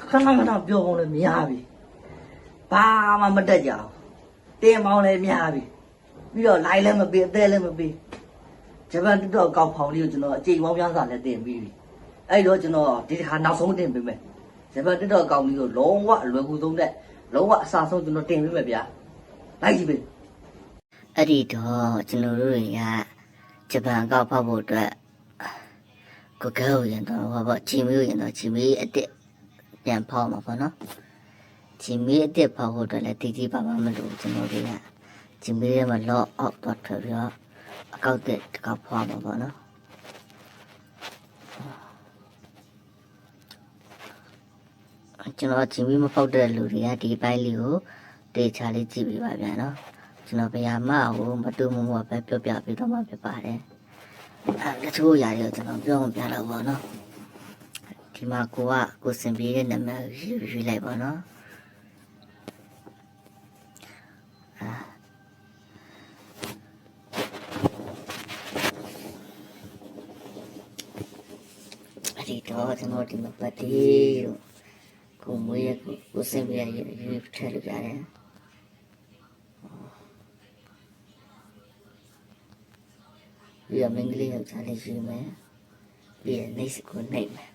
ခဏခဏပြောကုန်လည်းများပြီဘာမှမတက်ကြဘူးတင်မောင်းလည်းများပြီပြီးတော့လိုက်လည်းမပေးအသေးလည်းမပေးဂျပန်တော့ကောက်ဖောင်လေးကိုကျွန်တော်အကြိမ်ပေါင်းများစွာလည်းတင်ပြီးပြီအဲ့တော့ကျွန်တော်ဒီတစ်ခါနောက်ဆုံးတင်ပေးမယ်ဂျပန်တော့ကောက်လေးကိုလုံးဝအလွယ်ကူဆုံးတဲ့လုံးဝအစားဆုံးကျွန်တော်တင်ပေးမယ်ဗျာလိုက်ကြည့်ပေးအဲ့ဒီတော့ကျွန်တော်တို့တွေကဂျပန်ကောက်ဖောက်ဖို့အတွက်ကိုကောက်ရင်တော့ဘာချီမီရင်တော့ချီမီအစ်စ်ပြန်ဖောက်မှာပေါ့နော်ချီမီအစ်စ်ဖောက်ဖို့အတွက်လည်းတည်တည်ပါပါမလို့ကျွန်တော်တွေကချီမီရဲ့မှာလော့အောက်တော့ထွက်ပြီးတော့အကောက်တဲ့တကောက်ဖောက်မှာပေါ့နော်ကျွန်တော်ချီမီမဖောက်တဲ့လူတွေကဒီပိုင်းလေးကိုတေချာလေးကြည့်ပြီးပါဗျာနော်ကျွန်တော်ဗျာမကိုမတူမမပဲပြောပြပြီးတော့မှဖြစ်ပါတယ်တချို့ຢာတွေကျွန်တော်ပြောပြတော့ပေါ့နော်ဒီမှာကိုစင်ပြေးတဲ့နာမည်ရွေးလိုက်ပါနော်အဲ့ဒီတော့ကျွန်တော်ဒီမှာပတ်တီးကိုမွေးကိုစင်ပြေးရွေးထည့်လို့ရတယ်ဒီအမင်္ဂလိပ်ရောက်ချလေးရှိမယ်ဒီနေစကိုနေမယ်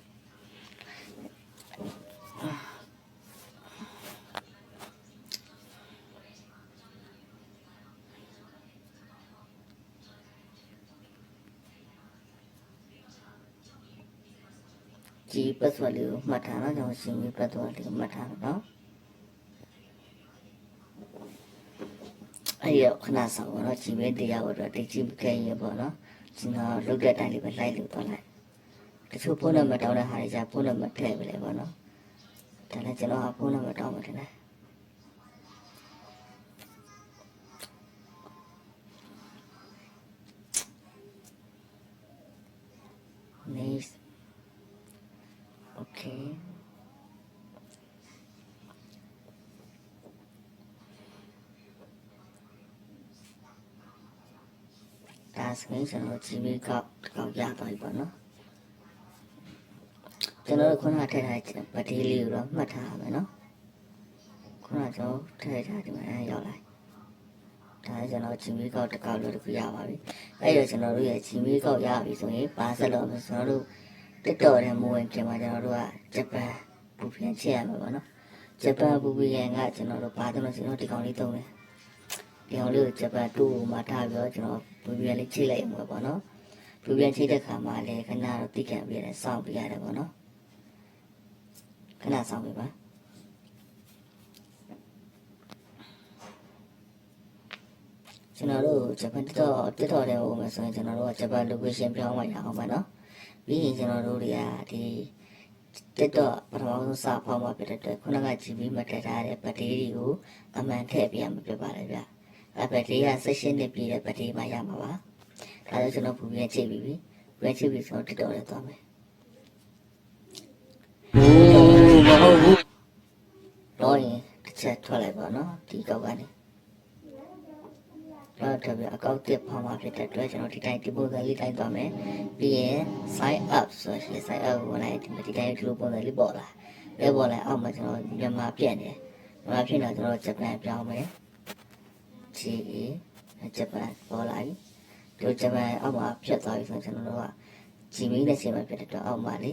ဒီပတ်စဝလေးကိုမှတ်ထားတော့ကျွန်တော်ရှင်ပြီးပတ်စဝလေးကိုမှတ်ထားတော့အဲ့ရခဏဆောင်တော့ဒီပဲတရားဝတ်တော့တိတ်ကြည့်ခဲ့ရပေါ့နော်ကျွန်တော်လုတ်တဲ့အတိုင်းလေးပဲလိုက်လို့တော့လိုက်တချို့ဖုန်းနံပါတ်တောင်းတဲ့ဟာတွေじゃဖုန်းနံပါတ်ထည့်ไปလေပေါ့နော်ဒါနဲ့ကျွန်တော်ကဖုန်းနံပါတ်တောင်းမှတင်တယ်nice okayဒါဆိုရင်ကျွန်တော် GB ကောက်ရသွားပြီပေါ့နော်ကျွန်တော်ခုနထည့်ထားတဲ့ပတိလေးကိုတော့မှတ်ထားရမယ်နော်ခုနကျွန်တော်ထည့်ထားဒီမှာရောက်လာဒါကျွန်တော် GB ကောက်တစ်ကောက်လို့တခုရပါပြီအဲ့တော့ကျွန်တော်တို့ရဲ့ GB ကောက်ရပြီဆိုရင်ဘာဆက်လို့လဲကျွန်တော်တို့တက်တော်တဲ့မိုးဝင်ပြင်မှာကျွန်တော်တို့ကဂျပန်ပူပြန်ချက်ရမှာပေါ့နော်ဂျပန်ပူပြန်ကကျွန်တော်တို့ဘာကျွန်တော်ဒီကောင်လေးသုံးတယ်ဒီကောင်လေးကိုဂျပန်တူမှာထားပြီးတော့ကျွန်တော်ပူပြန်လေးချိတ်လိုက်မှာပေါ့နော်ပူပြန်ချိတ်တဲ့ခါမှာလည်းခဏတော့တိကျပြီးရတယ်စောင့်ပြရတယ်ပေါ့နော်ခဏစောင့်ပြပါကျွန်တော်တို့ဂျပန်တက်တော်တဲ့ဟိုမှာဆိုရင်ကျွန်တော်တို့ကဂျပန် location ပြောင်းမှရအောင်ပါနော်ပြီးရင်ကျွန်တော်တို့တွေကဒီတက်တော့ပထမဆုံးစဖောက်မှဖြစ်တဲ့အတွက်ခုနက GB မှာထည့်ထားတဲ့ဘက်ထရီကိုအမှန်ထည့်ပြရမှာဖြစ်ပါတယ်ဗျအဲ့ဘက်ထရီက16နှစ်ပြည့်တဲ့ဘက်ထရီမှရမှာပါဒါလည်းကျွန်တော်ပူပြန်ချိန်ပြီးပြန်ချိန်ပြီးဆိုတော့တက်တော်လည်းသွားမယ်မဟုတ်ဘူးတော့ရင်တစ်ချက်ထွက်လိုက်ပါနော်ဒီကောက်ကနေတော့တပြအကောက်တစ်ဖောက်မှဖြစ်တဲ့အတွက်ကျွန်တော်ဒီတိုင်းဒီပုံစံလေးတိုင်းသွားမယ်ပြီးရင် sign up ဆိုရင် sign up ဝင်လိုက်ဒီတိုင်းဒီလိုပုံစံလေးပေါ်လာပဲပေါ်လာအောက်မှာကျွန်တော်မြန်မာပြက်နေမြန်မာဖြစ်တော့ကျွန်တော်ဂျပန်ပြောင်းမယ် GE ဂျပန်ပေါ်လာပြီဒီဂျပန်အောက်မှာဖြတ်သွားပြီဆိုကျွန်တော်တို့က GB နဲ့ချိန်မှဖြစ်တဲ့အတွက်အောက်မှာလေ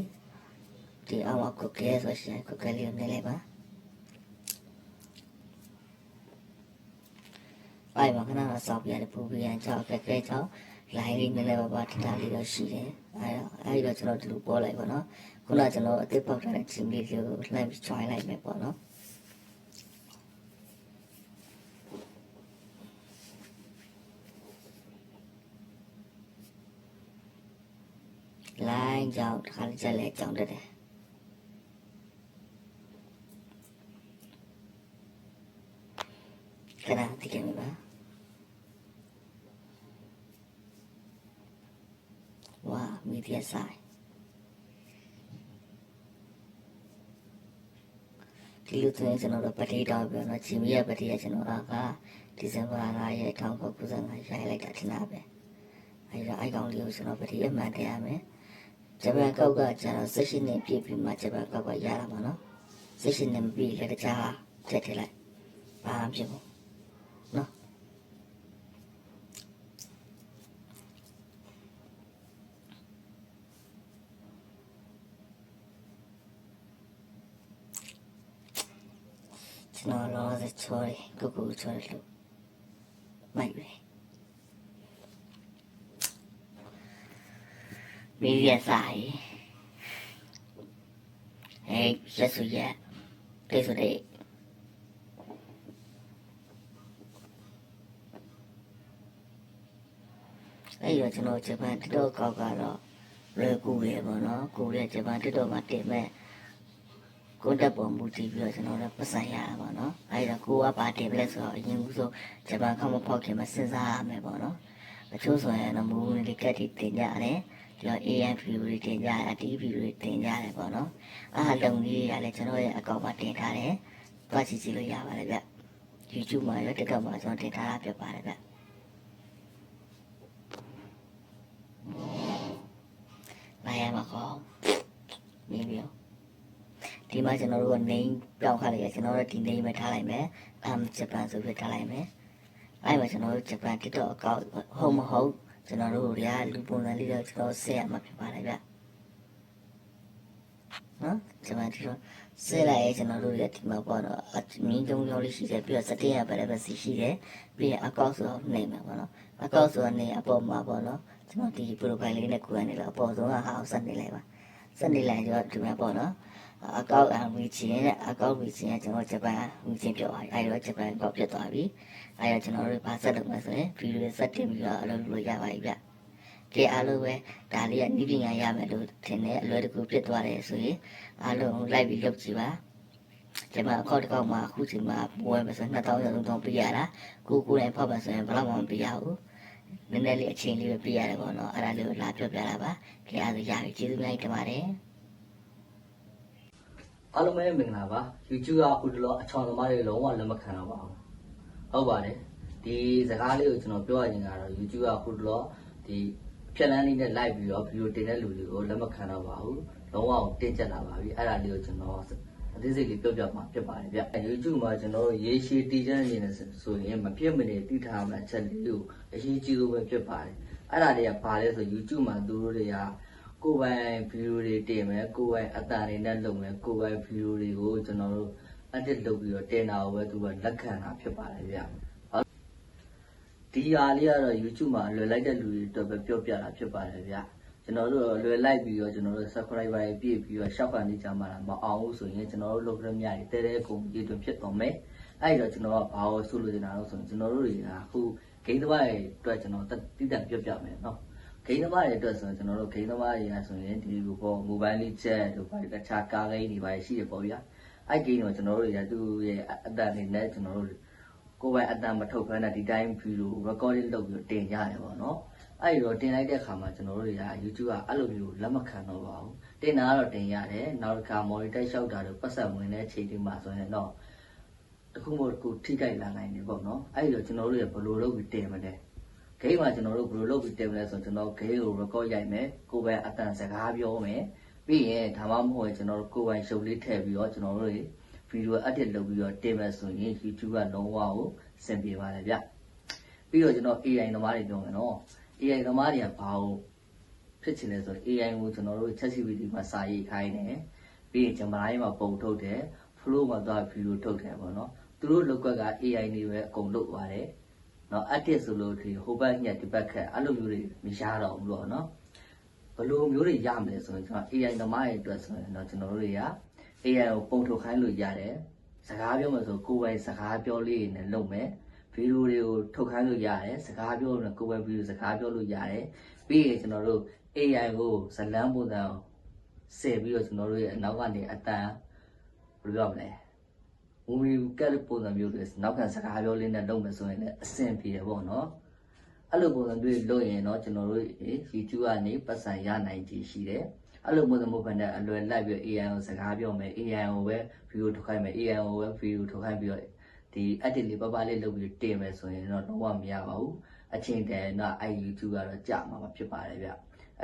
ဒီအောက်မှာကိုကဲဆိုရှင်ကိုကဲလေးကိုနေလိုက်ပါအဲ့မှာခဏတော့စောင့်ပြရတယ်ပူပြန်ကြောက်ကဲကြောက်လိုင်းလေးနည်းနည်းပါထထားလေးတော့ရှိတယ်အဲ့တော့ကျွန်တော်ဒီလိုပေါ်လိုက်ပါတော့ခုနကကျွန်တော်အသေးပေါက်ထားတဲ့ချင်းလေးကိုလှမ်းပြီး join လိုက်မယ်ပေါ့နော်လိုင်းကြောက်တစ်ခါလေးချက်လဲကြောင်တက်တယ်ခဏတိကျနေပါဝါမီဒီယာဆိုင်ဒီလိုဆိုရင်ကျွန်တော်တို့ပတိတောင်းပြောတော့ဂျီမီရဲ့ပတိရကျွန်တော်ကဒီဇင်ဘာ9ရက်1995ရိုက်လိုက်တာထင်တာပဲအဲဒီတော့အိုက်ကောင်လေးကိုကျွန်တော်ပတိအမှန်တရမယ် ဂျပန်ကောက်ကကျတော့16နှစ်ပြည့်ပြီးမှဂျပန်ကောက်ကရတာပါနော်16နှစ်မပြည့်လည်းတခြားထည့်ထည့်လိုက်ဘာမှဖြစ်ဘူးနော်ကျွန်တော်လောစချော်ရီကိုကိုချော်လို့မိုက်ပဲမီးရဆိုင်ရဆူရတေးစတဲ့အဲ့တော့ကျွန်တော်ဂျပန်တစ်တော့ကောက်ကတော့လွယ်ကူရပေါ့နော်ကိုရဂျပန်တစ်တော့မှာတင်မဲ့ကိုတက်ပေါ်မူတည်ပြီးတော့ကျွန်တော်တို့ပတ်စံရတာပေါ့နော်အဲ့ဒါကိုကပါတင်ပလက်ဆိုတော့အရင်ကဆိုဂျပန်ခေါမဖောက်ခင်မှာစဉ်းစားရမယ်ပေါ့နော်အချို့ဆိုရင်တော့မူဒီကက်တီတင်ကြတယ်ဒီတော့ AM view တွေတင်ကြတယ် TV view တွေတင်ကြတယ်ပေါ့နော်အားလုံးကြီးရလဲကျွန်တော်ရဲ့အကောင့်မှာတင်ထားတယ်တွားကြည့်ကြည့်လို့ရပါတယ်ဗျ YouTube မှာရော TikTok မှာကျွန်တော်တင်ထားတာဖြစ်ပါတယ်ဗျဘာရမှာခေါ်မင်းပြောဒီမှာကျွန်တော်တို့က name ပြောင်းခါလိုက်ရကျွန်တော်တို့ဒီ name ပဲထားလိုက်မယ်ဂျပန်ဆိုပြီးထားလိုက်မယ်အဲ့မှာကျွန်တော်တို့ဂျပန် TikTok အကောင့်ဟုတ်မဟုတ်ကျွန်တော်တို့ရာလူပုံစံလေးတော့ကျွန်တော်ဆက်ရမှာဖြစ်ပါတယ်ဗျနော်ဂျပန် TikTok ဆက်လိုက်ရင်ကျွန်တော်တို့ရဒီမှာပေါ့တော့မင်းတုံးရောလေးရှိတယ်ပြီးတော့စတင်ရပါတယ်ပဲစီရှိတယ်ပြီးရင်အကောင့်ဆိုတော့နေမှာပေါ့နော်အကောင့်ဆိုတော့နေအပေါ်မှာပေါ့နော်ကျွန်တော်ဒီ profile လေးနဲ့ကိုယ်ကနေတော့အပေါ်ဆုံးကဟာအောင်ဆက်နေလိုက်ပါဆက်နေလိုက်တော့ဒီမှာပေါ့နော်အကောင့်ဝီချင်နဲ့အကောင့်ဝီချင်ကကျွန်တော်ဂျပန်ဝီချင်ပြောသွားပြီအဲဒီတော့ဂျပန်ကောက်ပြတ်သွားပြီအဲဒီတော့ကျွန်တော်တို့ဘာဆက်လုပ်မလဲဆိုရင်ဗီဒီယိုဆက်တင်ပြီးတော့အလုပ်လုပ်လို့ရပါပြီဗျကဲအားလုံးပဲဒါလေးကဤပညာရမယ်လို့ထင်တယ်အလွယ်တကူပြတ်သွားတယ်ဆိုရင်အားလုံးလိုက်ပြီးလုပ်ကြည့်ပါဂျပန်အကောင့်တစ်ကောက်မှာအခုချိန်မှာဝယ်မယ်ဆိုရင်2000 3000ပေးရတာကိုတိုင်းဖောက်ပါဆိုရင်ဘယ်တော့မှမပေးရဘူးနည်းနည်းလေးအချိန်လေးပဲပေးရတယ်ပေါ့နော်အဲ့ဒါလေးကိုလာပြောပြတာပါကြည့်အားရပြီကျေးဇူးများတင်ပါတယ်အားလုံးပဲမင်္ဂလာပါ YouTube ကဥဒလောအချောင်သမားတွေလုံးဝလက်မခံတော့ပါဘူးဟုတ်ပါတယ်ဒီစကားလေးကိုကျွန်တော်ပြောရရင်ကတော့ YouTube ကဥဒလောဒီဖြက်လန်းလေးနဲ့ live ပြီးတော့ဗီဒီယိုတင်တဲ့လူတွေကိုလက်မခံတော့ပါဘူးလုံးဝတင်းကျပ်လာပါပြီအဲ့ဒါလေးကိုကျွန်တော်အသေးစိတ်လေးပြောပြမှာဖြစ်ပါတယ်ဗျ YouTube မှာကျွန်တော်ရေရှည်တည်ကြနေတယ်ဆိုရင်မပြတ်မနေတည်ထားမှအချက်လေးကိုအရေးကြီးဆုံးပဲဖြစ်ပါတယ်အဲ့ဒါတွေကဘာလဲဆို YouTube မှာသူတို့တွေကကိုယ်ပိုင်ဗီဒီယိုတွေတင်မယ်ကိုယ်ပိုင်အတန်တွေနဲ့လုပ်မယ်ကိုယ်ပိုင်ဗီဒီယိုတွေကိုကျွန်တော်တို့ edit လုပ်ပြီးတော့တင်တာကိုပဲသူကလက်ခံတာဖြစ်ပါတယ်ဗျဒီဟာလေးကတော့ YouTube မှာလွယ်လိုက်တဲ့လူတွေအတွက်ပဲပြောပြတာဖြစ်ပါတယ်ဗျကျွန်တော်တို့လွယ်လိုက်ပြီးတော့ကျွန်တော်တို့ subscriber တွေပြည့်ပြီးတော့ရှောက်ကန်နေကြမှာမအောင်ဘူးဆိုရင်ကျွန်တော်တို့လုပ်ရမြတွေတဲတဲကုန်ရည်သွင်းဖြစ်သွားမယ်အဲ့တော့ကျွန်တော်ကဘာလို့ဆုလို့နေတာလို့ဆိုရင်ကျွန်တော်တို့တွေကအခုဂိမ်းသမားတွေအတွက်ကျွန်တော်တိတန်ပြောပြမယ်နော်ဂိမ်းသမားတွေအတွက်ဆိုရင်ကျွန်တော်တို့ဂိမ်းသမားတွေကဆိုရင်ဒီလိုပေါ့ mobile လေးချက်တို့ဘာတခြားကားဂိမ်းတွေပါရှိရပေါ့ဗျာအဲ့ဂိမ်းတော့ကျွန်တော်တို့တွေကသူ့ရဲ့အတန်တွေနဲ့ကျွန်တော်တို့ကိုယ်ပိုင်အတန်မထုတ်ဖမ်းတဲ့ဒီတိုင်းဗီဒီယို recording လုပ်ပြီးတင်ကြရတယ်ပေါ့နော်အဲ့တော့တင်လိုက်တဲ့အခါမှာကျွန်တော်တို့တွေက YouTube ကအဲ့လိုမျိုးလက်မခံတော့ပါဘူးတင်တာကတော့တင်ရတယ်နောက်တစ်ခါ monitor လျှောက်တာတို့ပတ်စံဝင်တဲ့ချိန်တွေမှာဆိုရင်တော့တခုမှတခုထိကြိုက်လာနိုင်တယ်ပေါ့နော်အဲ့တော့ကျွန်တော်တို့ရဘယ်လိုလုပ်ပြီးတင်မလဲဂိမ်းမှာကျွန်တော်တို့ဘယ်လိုလုပ်ပြီးတင်မလဲဆိုတော့ကျွန်တော်ဂိမ်းကို record ရိုက်မယ်ကိုယ်ပိုင်အတန်စကားပြောမယ်ပြီးရင်ဒါမှမဟုတ်ကျွန်တော်တို့ကိုယ်ပိုင်ရှုပ်လေးထည့်ပြီးတော့ကျွန်တော်တို့ဗီဒီယို edit လုပ်ပြီးတော့တင်မယ်ဆိုရင် YouTube ကလုံးဝကိုစင်ပြေပါတယ်ဗျပြီးတော့ကျွန်တော် AI သမားတွေပြောမယ်နော် AI သမားတွေကဘာလို့ဖြစ်ချင်လဲဆိုတော့ AI ကိုကျွန်တော်တို့ ChatGPT မှာစာရေးခိုင်းတယ်ပြီးရင် Gemini မှာပုံထုတ်တယ် Flow မှာသွားဗီဒီယိုထုတ်တယ်ပေါ့နော်သူတို့လောက်က AI နေပဲအကုန်လုပ်သွားတယ်နော် edit ဆိုလို့ဒီဟိုဘက်ညက်ဒီဘက်ခက်အဲ့လိုမျိုးတွေမရတော့ဘူးပေါ့နော်ဘယ်လိုမျိုးတွေရမလဲဆိုရင်ကျွန်တော် AI သမားတွေအတွက်ဆိုရင်တော့ကျွန်တော်တို့တွေက AI ကိုပုံထုတ်ခိုင်းလို့ရတယ်စကားပြောမှဆိုကိုယ်ပိုင်စကားပြောလေးနဲ့လုပ်မယ်ဗီဒီယိုတွေကိုထုတ်ခိုင်းလို့ရတယ်စကားပြောလို့ကိုယ်ပိုင်ဗီဒီယိုစကားပြောလို့ရတယ်ပြီးရင်ကျွန်တော်တို့ AI ကိုဇလန်းပုံစံဆယ်ပြီးတော့ကျွန်တော်တို့ရဲ့အနောက်ကနေအတန်ဘယ်လိုပြောမလဲမူဗီကက်ပုံစံမျိုးတွေနောက်ခံစကားပြောလေးနဲ့လုပ်မယ်ဆိုရင်လည်းအဆင်ပြေတယ်ပေါ့နော်အဲ့လိုပုံစံတွေလုပ်ရင်တော့ကျွန်တော်တို့ YouTube ကနေပတ်စံရနိုင်ခြေရှိတယ်အဲ့လိုပုံစံမျိုးပဲနဲ့အလွယ်လိုက်ပြီး AI ကိုစကားပြောမယ် AI ကိုပဲဗီဒီယိုထုတ်ခိုင်းမယ် AI ကိုပဲဗီဒီယိုထုတ်ခိုင်းပြီးတော့ဒီ edit လေးပပလေးလုပ်ပြီးတင်မယ်ဆိုရင်တော့လုံးဝမရပါဘူးအချိန်တန်တော့အဲ့ YouTube ကတော့ကြာမှာဖြစ်ပါတယ်ဗျ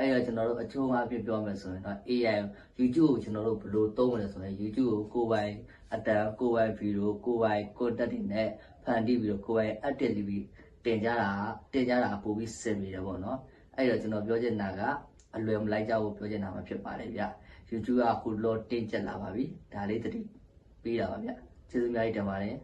အဲ့တော့ကျွန်တော်တို့အချိုးအပြည့်ပြောမယ်ဆိုရင်တော့ AI YouTube ကိုကျွန်တော်တို့ဘယ်လိုသုံးမလဲဆိုရင် YouTube ကိုကိုယ်ပိုင်အတန်ကိုယ်ပိုင်ဗီဒီယိုကိုယ်ပိုင် content တွေနဲ့ဖန်တီးပြီးတော့ကိုယ်ပိုင် edit လုပ်ပြီးတင်ကြတာပို့ပြီးစင်နေတယ်ပေါ့နော်အဲ့တော့ကျွန်တော်ပြောချင်တာကအလွယ်မလိုက်ကြဘူးပြောချင်တာမှဖြစ်ပါတယ်ဗျ YouTube ကအခုလောတင်းကျက်လာပါပြီဒါလေးတတိပေးတာပါဗျကျေးဇူးများကြီးတင်ပါတယ်